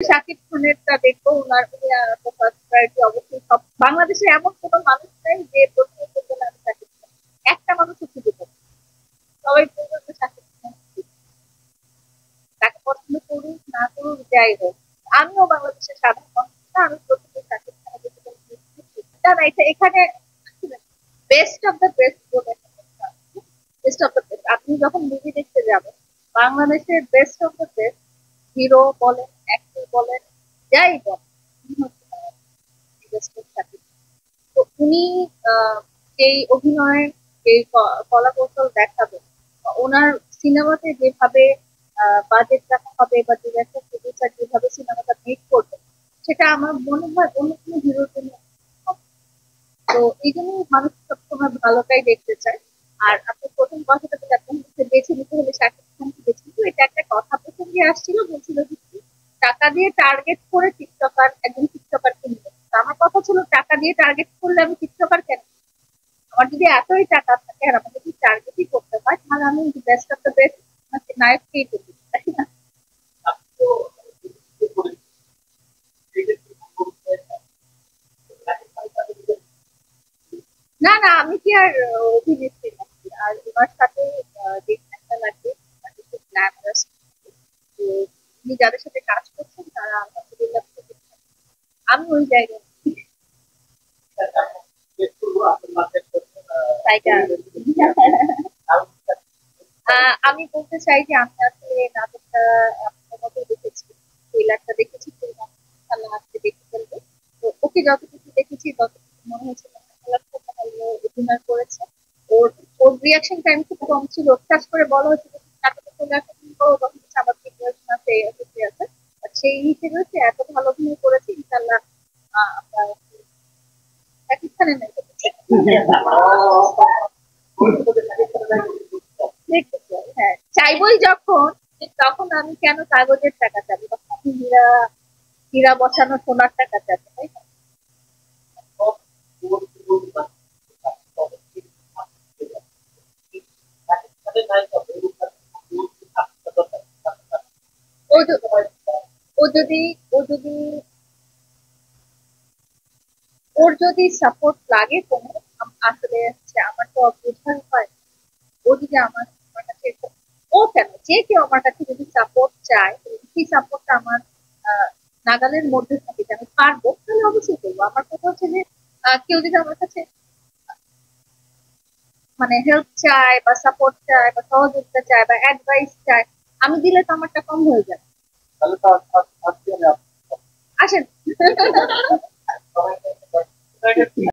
শাকিব খানেরটা দেখবো, উনার first priority অবশ্যই। সব বাংলাদেশে এমন কোনো মানুষ নেই যে প্রথমে বলবে না আমি শাকিব খান। একটা মানুষও খুঁজে পাবো না। সবাই বলবে যে শাকিব খান, তাকে পছন্দ করুক না করুক যাই হোক। আমিও বাংলাদেশের সাধারণ মানুষ না, আমি প্রথমে শাকিব খানের দিকে না না, এটা এখানে বেস্ট অফ দ্য বেস্ট বলে বেস্ট অফ দ্য বেস্ট। আপনি যখন মুভি দেখতে যাবেন, বাংলাদেশের best of the best hero বলেন, অ্যাক্টর বলেন, যাই বলেন, উনি হচ্ছে best of শাকিব। তো উনি যেই অভিনয়, যেই কলা কৌশল দেখাবেন, বা ওনার সিনেমাতে যেভাবে বাজেট রাখা হবে বা ডিরেক্টর প্রডিউসার যেভাবে সিনেমাটা মেক করবে, সেটা আমার মনে হয় অন্য কোনো হিরোর জন্য হবে না। তো এই জন্য মানুষ সবসময় ভালোটাই দেখতে চায়। আর আপনি প্রথম কথাটা যেটা আপনি হচ্ছে বেছে নিতে হলে শাকিব খানকে বেছে নিতে, এটা একটা কথা প্রসঙ্গে আসছিল, বলছিল যে কি, টাকা দিয়ে টার্গেট করে টিকটকার, একজন টিকটকার কিনবে। তো আমার কথা ছিল টাকা দিয়ে টার্গেট করলে আমি টিকটকার কেন? আমার যদি এতই টাকা থাকে আর আমাকে যদি টার্গেটই করতে হয়, তাহলে আমি বেস্ট অফ দ্য বেস্ট নায়ককেই করি, তাই না? না না, আমি কি আর অভিনেত্রী নাকি? আর ওনার সাথে দেখতে একটা লাগবে, মানে খুব গ্ল্যামারাস। তো উনি যাদের সাথে কাজ করছেন তারা আলহামদুলিল্লাহ খুবই ভালো। আমি ওই জায়গায় জায়গা আমি বলতে চাই যে আমি আসলে নাটকটা আপনার মতো দেখেছি, ট্রেলারটা দেখেছি, ইনশাআল্লাহ আজকে দেখে ফেলবো। তো ওকে যতটুকু দেখেছি ততটুকু মনে হয়েছে মাশাআল্লাহ খুব ভালো অভিনয় করেছে। ওর ওর রিয়াকশন টাইম খুব কম ছিল, কাজ করে বলা হয়েছিল যে নাটকে চলে আসা তুমি করো, তখন হচ্ছে আমার প্রিপারেশন আছে, এই আছে, সেই আছে। আর সেই হিসেবে হচ্ছে এত ভালো অভিনয় করেছে, ইনশাআল্লাহ আমরা শাকিব খানের নাই দেখতে চাই। হ্যাঁ, চাইবই যখন, তখন আমি কেন কাগজের টাকা চাবো, তখন আমি হীরা, হীরা বসানো সোনার টাকা চাবো, তাই না? ও য- ও যদি ও যদি ওর যদি সাপোর্ট লাগে কোনো, আসলে হচ্ছে আমার তো বোঝার হয়। ও যদি আমার কাছে ও কেন, যে কেউ আমার কাছে যদি সাপোর্ট চায়, সেই সাপোর্টটা আমার আহ, নাগালের মধ্যে থাকে, যে আমি পারবো, তাহলে অবশ্যই করবো। আমার কথা হচ্ছে যে কেউ যদি আমার কাছে মানে হেল্প চায় বা সাপোর্ট চায় বা সহযোগিতা চায় বা অ্যাডভাইস চায়, আমি দিলে তো আমারটা কম হয়ে যায়। আসেন